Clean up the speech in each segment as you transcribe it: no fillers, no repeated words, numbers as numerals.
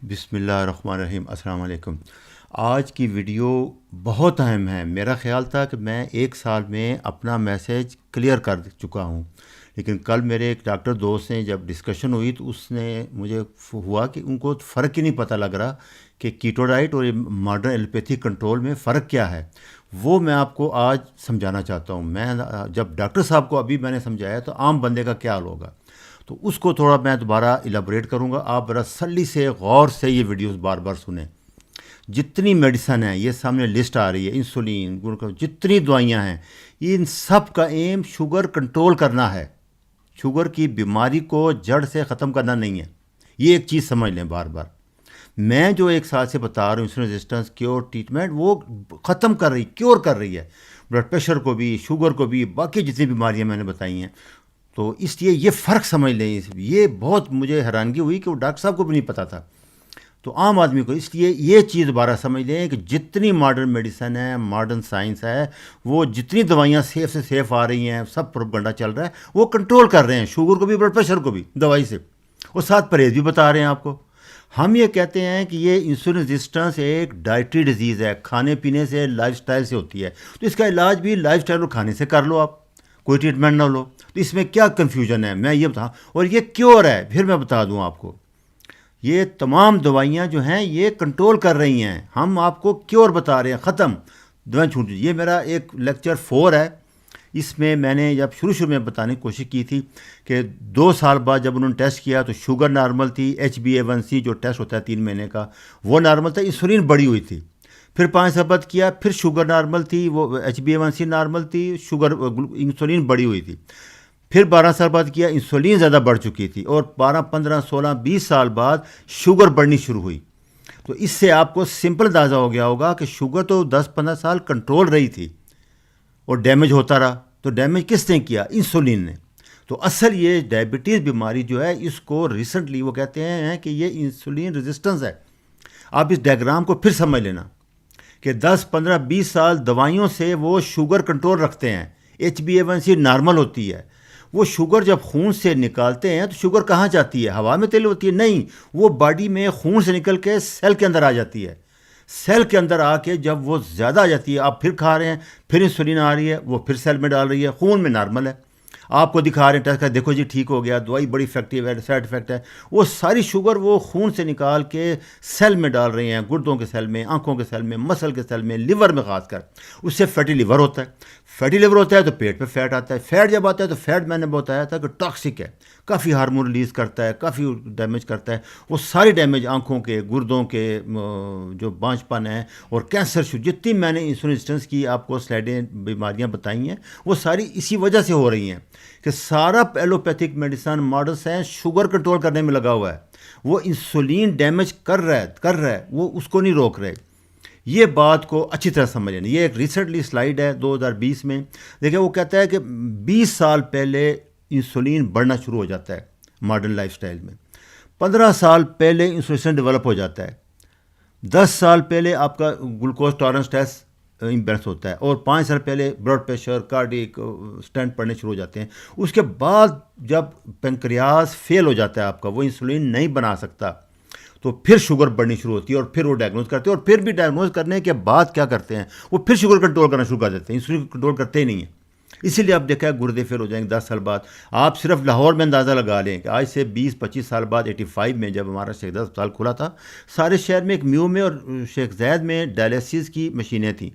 بسم اللہ الرحمن الرحیم. السلام علیکم. آج کی ویڈیو بہت اہم ہے. میرا خیال تھا کہ میں 1 سال میں اپنا میسیج کلیئر کر چکا ہوں، لیکن کل میرے ایک ڈاکٹر دوست سے جب ڈسکشن ہوئی تو اس نے مجھے ہوا کہ ان کو فرق ہی نہیں پتہ لگ رہا کہ کیٹو ڈائٹ اور ماڈرن ایلوپیتھی کنٹرول میں فرق کیا ہے. وہ میں آپ کو آج سمجھانا چاہتا ہوں. میں جب ڈاکٹر صاحب کو ابھی میں نے سمجھایا تو عام بندے کا کیا حال ہوگا، تو اس کو تھوڑا میں دوبارہ ایلیبوریٹ کروں گا. آپ ذرا سلی سے غور سے یہ ویڈیوز بار بار سنیں. جتنی میڈیسن ہیں، یہ سامنے لسٹ آ رہی ہے، انسولین، جتنی دوائیاں ہیں، ان سب کا ایم شوگر کنٹرول کرنا ہے. شوگر کی بیماری کو جڑ سے ختم کرنا نہیں ہے. یہ ایک چیز سمجھ لیں بار بار. میں جو 1 سال سے بتا رہا ہوں انسولین ریزسٹنس کیور ٹریٹمنٹ، وہ ختم کر رہی، کیور کر رہی ہے بلڈ پریشر کو بھی، شوگر کو بھی، باقی جتنی بیماریاں میں نے بتائی ہیں. تو اس لیے یہ فرق سمجھ لیں. یہ بہت مجھے حیرانگی ہوئی کہ وہ ڈاکٹر صاحب کو بھی نہیں پتہ تھا، تو عام آدمی کو. اس لیے یہ چیز دوبارہ سمجھ لیں کہ جتنی ماڈرن میڈیسن ہے، ماڈرن سائنس ہے، وہ جتنی دوائیاں سیف سے سیف آ رہی ہیں، سب پروپیگنڈا چل رہا ہے، وہ کنٹرول کر رہے ہیں شوگر کو بھی، بلڈ پریشر کو بھی دوائی سے، اور ساتھ پرہیز بھی بتا رہے ہیں آپ کو. ہم یہ کہتے ہیں کہ یہ انسولین ریزسٹنس ایک ڈائٹری ڈیزیز ہے، کھانے پینے سے، لائف سٹائل سے ہوتی ہے. تو اس کا علاج بھی لائف سٹائل اور کھانے سے کر لو، آپ کوئی ٹریٹمنٹ نہ لو. تو اس میں کیا کنفیوژن ہے، میں یہ بتا. اور یہ کیور ہے، پھر میں بتا دوں آپ کو. یہ تمام دوائیاں جو ہیں یہ کنٹرول کر رہی ہیں. ہم آپ کو کیور بتا رہے ہیں، ختم دوائیں چھوٹ. یہ میرا ایک لیکچر 4 ہے. اس میں نے جب شروع میں بتانے کی کوشش کی تھی کہ 2 سال بعد جب انہوں نے ٹیسٹ کیا تو شوگر نارمل تھی، HbA1c جو ٹیسٹ ہوتا ہے 3 مہینے کا وہ نارمل تھا، انسولین بڑی ہوئی تھی. پھر 5 سال بعد کیا، پھر شوگر نارمل تھی، وہ HbA1c نارمل تھی، شوگر انسولین بڑی ہوئی تھی. پھر 12 سال بعد کیا، انسولین زیادہ بڑھ چکی تھی، اور 12 15 16 20 سال بعد شوگر بڑھنی شروع ہوئی. تو اس سے آپ کو سمپل اندازہ ہو گیا ہوگا کہ شوگر تو 10 15 سال کنٹرول رہی تھی اور ڈیمیج ہوتا رہا. تو ڈیمیج کس نے کیا؟ انسولین نے. تو اصل یہ ڈائبٹیز بیماری جو ہے، اس کو ریسنٹلی وہ کہتے ہیں کہ یہ انسولین ریزسٹنس ہے. آپ اس ڈائیگرام کو پھر سمجھ لینا کہ 10 15 20 سال دوائیوں سے وہ شوگر کنٹرول رکھتے ہیں، HbA1c نارمل ہوتی ہے. وہ شوگر جب خون سے نکالتے ہیں تو شوگر کہاں جاتی ہے؟ ہوا میں تیل ہوتی ہے؟ نہیں، وہ باڈی میں خون سے نکل کے سیل کے اندر آ جاتی ہے. سیل کے اندر آ کے جب وہ زیادہ آ جاتی ہے، آپ پھر کھا رہے ہیں، پھر انسولین آ رہی ہے، وہ پھر سیل میں ڈال رہی ہے، خون میں نارمل ہے. آپ کو دکھا رہے ہیں ٹیسٹ کر، دیکھو جی ٹھیک ہو گیا، دوائی بڑی افیکٹیو ہے، سائڈ افیکٹ ہے. وہ ساری شوگر وہ خون سے نکال کے سیل میں ڈال رہے ہیں، گردوں کے سیل میں، آنکھوں کے سیل میں، مسل کے سیل میں، لیور میں خاص کر. اس سے فیٹی لیور ہوتا ہے. فیٹی لیور ہوتا ہے تو پیٹ پہ فیٹ آتا ہے. فیٹ جب آتا ہے تو فیٹ میں نے بتایا تھا کہ ٹاکسک ہے، کافی ہارمون ریلیز کرتا ہے، کافی ڈیمیج کرتا ہے. وہ ساری ڈیمیج آنکھوں کے، گردوں کے جو بانجھ پن ہے اور کینسر، جتنی میں نے انسولین ریزسٹنس کی آپ کو سلائڈیں بیماریاں بتائی ہیں، وہ ساری اسی وجہ سے ہو رہی ہیں کہ سارا allopathic medicine modern science sugar control کرنے میں لگا ہوا ہے. وہ انسولین ڈیمیج کر رہا ہے، وہ اس کو نہیں روک رہے. یہ بات کو اچھی طرح سمجھ لیں. یہ ایک ریسنٹلی سلائیڈ ہے 2020 میں. دیکھیں وہ کہتا ہے کہ 20 سال پہلے انسولین بڑھنا شروع ہو جاتا ہے ماڈرن لائف سٹائل میں. 15 سال پہلے انسولین ڈیولپ ہو جاتا ہے. 10 سال پہلے آپ کا گلوکوز ٹالرنس ٹیسٹ امبیلنس ہوتا ہے، اور 5 سال پہلے بلڈ پریشر، کارڈیک اسٹینٹ پڑنے شروع ہو جاتے ہیں. اس کے بعد جب پینکریاس فیل ہو جاتا ہے آپ کا، وہ انسولین نہیں بنا سکتا، تو پھر شوگر بڑھنی شروع ہوتی ہے، اور پھر وہ ڈائگنوز کرتے ہیں. اور پھر بھی ڈائگنوز کرنے کے بعد کیا کرتے ہیں، وہ پھر شوگر کنٹرول کرنا شروع کر دیتے ہیں. انسولین کنٹرول کرتے ہی نہیں ہیں. اسی لیے آپ دیکھا ہے گردے فیل ہو جائیں گے 10 سال بعد. آپ صرف لاہور میں اندازہ لگا لیں کہ آج سے 20 25 سال بعد 85 میں جب ہمارا شیخ زید اسپتال کھلا تھا، سارے شہر میں ایک میو میں اور شیخ زید میں ڈائلیسس کی مشینیں تھیں.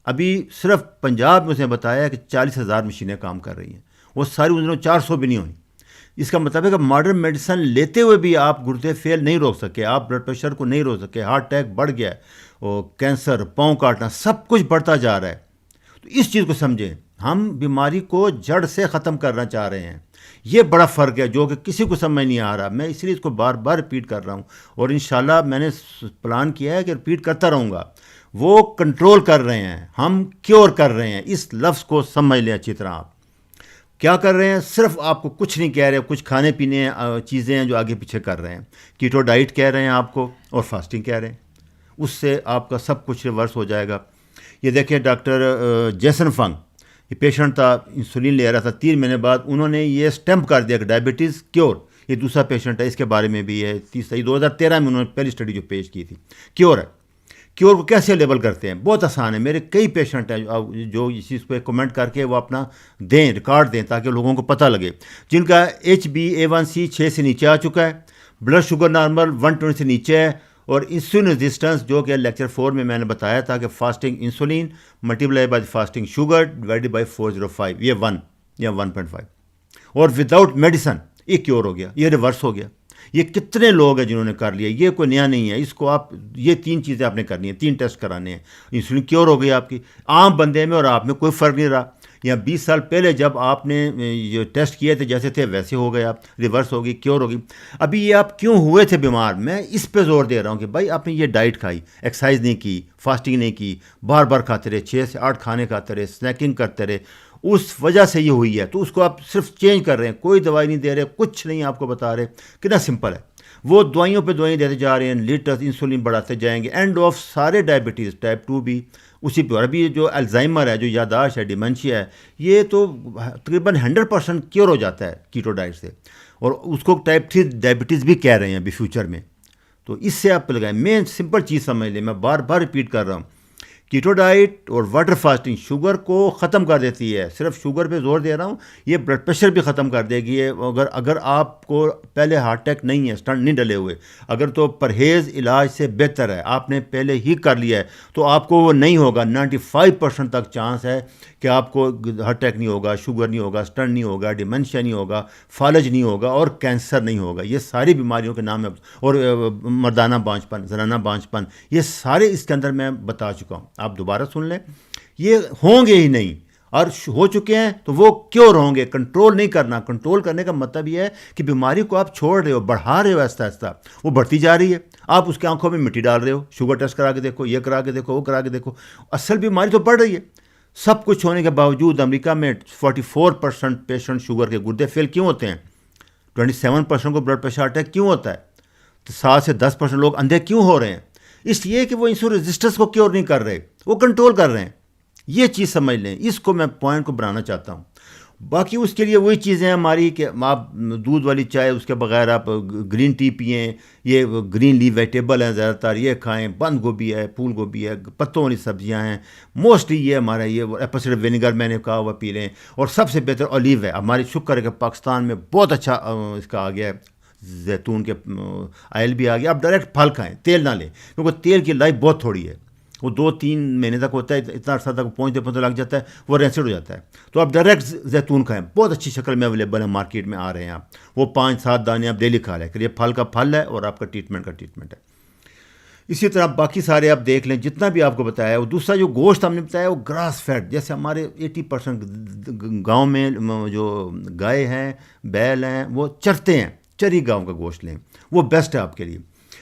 ابھی صرف پنجاب میں اس نے بتایا کہ 40,000 مشینیں کام کر رہی ہیں. وہ ساری ان دنوں 400 بھی نہیں ہوئیں. اس کا مطلب ہے کہ ماڈرن میڈیسن لیتے ہوئے بھی آپ گردے فیل نہیں روک سکے، آپ بلڈ پریشر کو نہیں روک سکے، ہارٹ اٹیک بڑھ گیا ہے، اور کینسر، پاؤں کاٹنا، سب کچھ بڑھتا جا رہا ہے. تو اس چیز کو سمجھیں، ہم بیماری کو جڑ سے ختم کرنا چاہ رہے ہیں. یہ بڑا فرق ہے جو کہ کسی کو سمجھ نہیں آ رہا. میں اس لیے اس کو بار بار ریپیٹ کر رہا ہوں، اور انشاءاللہ میں نے پلان کیا ہے کہ ریپیٹ کرتا رہوں گا. وہ کنٹرول کر رہے ہیں، ہم کیور کر رہے ہیں. اس لفظ کو سمجھ لیں اچھی طرح. آپ کیا کر رہے ہیں؟ صرف آپ کو کچھ نہیں کہہ رہے، کچھ کھانے پینے چیزیں ہیں جو آگے پیچھے کر رہے ہیں. کیٹو ڈائٹ کہہ رہے ہیں آپ کو، اور فاسٹنگ کہہ رہے ہیں. اس سے آپ کا سب کچھ ریورس ہو جائے گا. یہ دیکھیں ڈاکٹر جیسن فنگ، یہ پیشنٹ تھا، انسولین لے رہا تھا، 3 مہینے بعد انہوں نے یہ اسٹیمپ کر دیا کہ ڈائبٹیز کیور. یہ دوسرا پیشنٹ ہے، اس کے بارے میں بھی ہے. تیسرا 2013 میں انہوں نے پہلی اسٹڈی جو پیش کی تھی. کیور ہے. کیور کو کیسے لیبل کرتے ہیں؟ بہت آسان ہے. میرے کئی پیشنٹ ہیں جو اس چیز پہ کمنٹ کر کے وہ اپنا دیں، ریکارڈ دیں تاکہ لوگوں کو پتہ لگے. جن کا HbA1c 6 سے نیچے آ چکا ہے، بلڈ شوگر نارمل 120 سے نیچے ہے، اور انسولین ریزسٹنس جو کہ لیکچر 4 میں نے بتایا تھا کہ fasting insulin multiply by fasting sugar divided by 405، یہ 1 یا 1.5، اور وداؤٹ میڈیسن یہ کیور ہو گیا، یہ ریورس ہو گیا. یہ کتنے لوگ ہیں جنہوں نے کر لیا، یہ کوئی نیا نہیں ہے. اس کو آپ یہ 3 چیزیں آپ نے کرنی ہیں، 3 ٹیسٹ کرانے ہیں. انسولین کیور ہو گئی آپ کی. عام بندے میں اور آپ میں کوئی فرق نہیں رہا. یا 20 سال پہلے جب آپ نے یہ ٹیسٹ کیے تھے جیسے تھے ویسے ہو گئے، آپ ریورس ہوگی، کیور ہوگی. ابھی یہ آپ کیوں ہوئے تھے بیمار، میں اس پہ زور دے رہا ہوں کہ بھائی آپ نے یہ ڈائٹ کھائی، ایکسرسائز نہیں کی، فاسٹنگ نہیں کی، بار بار کھاتے رہے، 6 سے 8 کھانے کھاتے رہے، اسنیکنگ کرتے رہے، اس وجہ سے یہ ہوئی ہے. تو اس کو آپ صرف چینج کر رہے ہیں، کوئی دوائی نہیں دے رہے، کچھ نہیں آپ کو بتا رہے. کتنا سمپل ہے. وہ دوائیوں پہ دوائیں دیتے جا رہے ہیں، لیٹر انسولین بڑھاتے جائیں گے، اینڈ آف سارے ڈائبٹیز ٹائپ 2 بھی اسی پہ. اور ابھی جو الزائمر ہے، جو یادداشت ہے، ڈیمنشیا ہے، یہ تو تقریباً 100% کیور ہو جاتا ہے کیٹو ڈائٹ سے. اور اس کو ٹائپ 3 ڈائبٹیز بھی کہہ رہے ہیں ابھی فیوچر میں. تو اس سے آپ لگائیں. مین سمپل چیز سمجھ لیں، میں بار بار ریپیٹ کر رہا ہوں، کیٹو ڈائٹ اور واٹر فاسٹنگ شوگر کو ختم کر دیتی ہے. صرف شوگر پہ زور دے رہا ہوں، یہ بلڈ پریشر بھی ختم کر دے گی. اگر آپ کو پہلے ہارٹ اٹیک نہیں ہے، اسٹنٹ نہیں ڈلے ہوئے، اگر تو پرہیز علاج سے بہتر ہے، آپ نے پہلے ہی کر لیا ہے، تو آپ کو وہ نہیں ہوگا. 95% تک چانس ہے کہ آپ کو ہارٹ اٹیک نہیں ہوگا، شوگر نہیں ہوگا، اسٹنٹ نہیں ہوگا، ڈیمنشیا نہیں ہوگا، فالج نہیں ہوگا، اور کینسر نہیں ہوگا. یہ ساری بیماریوں کے نام ہے. اور مردانہ بانجھپن، زنانہ بانجھپن، یہ سارے اس کے اندر میں بتا چکا ہوں. آپ دوبارہ سن لیں. یہ ہوں گے ہی نہیں، اور ہو چکے ہیں تو وہ کیوں ہوں گے. کنٹرول نہیں کرنا. کنٹرول کرنے کا مطلب یہ ہے کہ بیماری کو آپ چھوڑ رہے ہو، بڑھا رہے ہو آہستہ آہستہ، وہ بڑھتی جا رہی ہے. آپ اس کی آنکھوں میں مٹی ڈال رہے ہو. شوگر ٹیسٹ کرا کے دیکھو، یہ کرا کے دیکھو، وہ کرا کے دیکھو، اصل بیماری تو بڑھ رہی ہے. سب کچھ ہونے کے باوجود امریکہ میں 44% پیشنٹ شوگر کے گردے فیل کیوں ہوتے ہیں؟ 27% کو بلڈ پریشر اٹیک کیوں ہوتا ہے؟ تو 7 سے 10% لوگ اندھے کیوں ہو رہے ہیں؟ اس لیے کہ وہ انسولین ریزسٹنس کو کیور نہیں کر رہے، وہ کنٹرول کر رہے ہیں. یہ چیز سمجھ لیں. اس کو میں پوائنٹ کو بنانا چاہتا ہوں. باقی اس کے لیے وہی چیزیں ہماری کہ آپ دودھ والی چائے اس کے بغیر آپ گرین ٹی پئیں، یہ گرین لیف ویجیٹیبل ہیں زیادہ تر، یہ کھائیں. بند گوبھی ہے، پھول گوبھی ہے، پتوں والی سبزیاں ہیں، موسٹلی یہ ہمارا یہ ایپل سائڈر ونیگر میں نے کہا ہوا پی لیں. اور سب سے بہتر اولیو ہے. ہماری شکر ہے کہ پاکستان میں بہت اچھا اس کا آ گیا ہے، زیتون کے آئل بھی آ گیا. آپ ڈائریکٹ پھل کھائیں، تیل نہ لیں، کیونکہ تیل کی لائف بہت تھوڑی ہے. وہ 2-3 مہینے تک ہوتا ہے، اتنا عرصہ تک پہنچتے لگ جاتا ہے، وہ رینسڈ ہو جاتا ہے. تو آپ ڈائریکٹ زیتون کھائیں، بہت اچھی شکل میں اویلیبل ہے، مارکیٹ میں آ رہے ہیں. آپ وہ 5-7 دانے آپ ڈیلی کھا لیں کہ یہ پھل کا پھل ہے اور آپ کا ٹریٹمنٹ ہے. اسی طرح باقی سارے آپ دیکھ لیں جتنا بھی آپ کو بتایا ہے. وہ دوسرا جو گوشت ہم نے بتایا وہ گراس فیڈ، جیسے ہمارے 80% گاؤں میں جو گائے ہیں، بیل ہیں، وہ چرتے ہیں، چری گاؤں کا گوشت لیں، وہ بیسٹ ہے آپ کے لیے.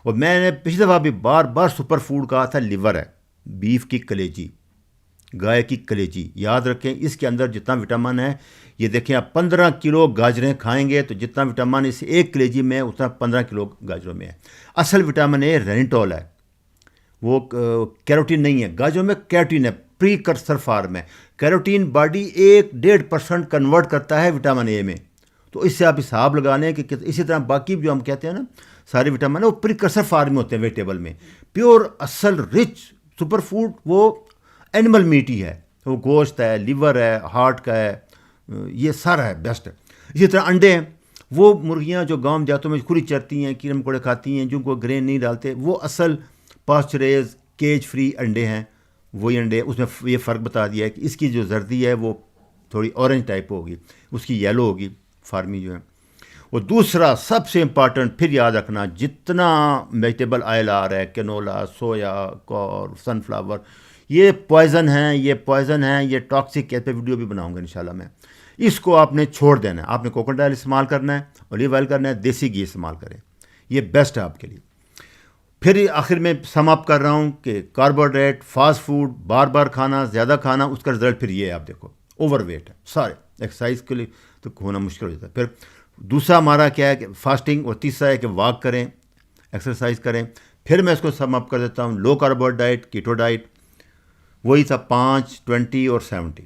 اور میں نے پچھلی دفعہ بھی بار بار سپر فوڈ کہا تھا، لیور ہے، بیف کی کلیجی، گائے کی کلیجی. یاد رکھیں اس کے اندر جتنا وٹامن ہے، یہ دیکھیں آپ 15 کلو گاجریں کھائیں گے تو جتنا وٹامن اس ایک کلیجی میں اتنا 15 کلو گاجروں میں ہے. اصل وٹامن اے رینیٹول ہے، وہ کیروٹین نہیں ہے. گاجروں میں کیروٹین ہے، پری کرسر فارم ہے. کیروٹین باڈی 1-1.5% کنورٹ کرتا ہے وٹامن اے میں. تو اس سے آپ حساب لگا لیں کہ اسی طرح باقی جو ہم کہتے ہیں نا سارے وٹامن وہ پریکرسر فارم میں ہوتے ہیں ویجیٹیبل میں. پیور اصل رچ سپر فوڈ وہ اینیمل میٹ ہی ہے، وہ گوشت ہے، لیور ہے، ہارٹ کا ہے، یہ سارا ہے بیسٹ ہے. اسی طرح انڈے ہیں، وہ مرغیاں جو گاؤں جاتوں میں کھلی چرتی ہیں، کیڑے مکوڑے کھاتی ہیں، جن کو گرین نہیں ڈالتے، وہ اصل پاسچرائز کیج فری انڈے ہیں. وہی انڈے، اس میں یہ فرق بتا دیا ہے کہ اس کی جو زردی ہے وہ تھوڑی اورنج ٹائپ ہوگی، اس کی یلو ہوگی فارمی جو ہے. اور دوسرا سب سے امپارٹنٹ پھر یاد رکھنا، جتنا ویجیٹیبل آئل آ رہا ہے، کینولا، سویا اور سن فلاور، یہ پوائزن ہیں، یہ ٹاکسک ہے. پہ ویڈیو بھی بناؤں گا انشاءاللہ میں. اس کو آپ نے چھوڑ دینا ہے. آپ نے کوکونٹ آئل استعمال کرنا ہے، اولیو آئل کرنا ہے، دیسی گھی استعمال کریں، یہ بیسٹ ہے آپ کے لیے. پھر آخر میں سم اپ کر رہا ہوں کہ کاربوہائیڈریٹ، فاسٹ فوڈ بار بار کھانا، زیادہ کھانا، اس کا رزلٹ پھر یہ ہے. آپ دیکھو اوور ویٹ ہے سارے، ایکسرسائز کے لیے تو ہونا مشکل ہو جاتا ہے. پھر دوسرا ہمارا کیا ہے کہ فاسٹنگ، اور تیسرا ہے کہ واک کریں، ایکسرسائز کریں. پھر میں اس کو سم اپ کر دیتا ہوں. لو کاربوہائیڈریٹ ڈائٹ، کیٹو ڈائٹ وہی تھا 5، 20 اور 70.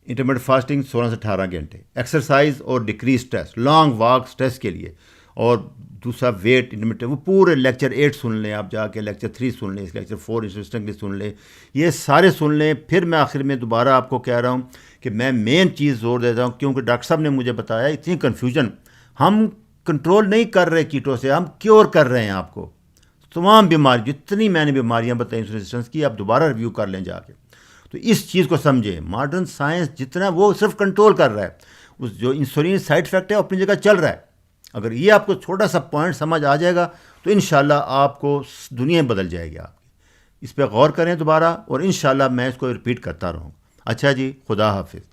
انٹرمیڈیٹ فاسٹنگ 16 سے 18 گھنٹے. ایکسرسائز اور decrease stress, long walk stress کے لیے. اور دوسرا ویٹ انٹرمیٹنٹ، وہ پورے لیکچر 8 سن لیں، آپ جا کے لیکچر 3 سن لیں، لیکچر 4 انٹرسٹنگلی سن لیں، یہ سارے سن لیں. پھر میں آخر میں دوبارہ آپ کو کہہ رہا ہوں کہ میں مین چیز زور دیتا ہوں، کیونکہ ڈاکٹر صاحب نے مجھے بتایا اتنی کنفیوژن، ہم کنٹرول نہیں کر رہے کیٹو سے، ہم کیور کر رہے ہیں آپ کو. تمام بیماری جتنی میں نے بیماریاں بتائیں انسولین ریزسٹنس کی، آپ دوبارہ ریویو کر لیں جا کے. تو اس چیز کو سمجھیں، ماڈرن سائنس جتنا وہ صرف کنٹرول کر رہا ہے، اس جو انسولین سائڈ افیکٹ ہے اپنی جگہ چل رہا ہے. اگر یہ آپ کو چھوٹا سا پوائنٹ سمجھ آ جائے گا تو انشاءاللہ آپ کو دنیا بدل جائے گی آپ کی. اس پہ غور کریں دوبارہ، اور انشاءاللہ میں اس کو رپیٹ کرتا رہوں. اچھا جی، خدا حافظ.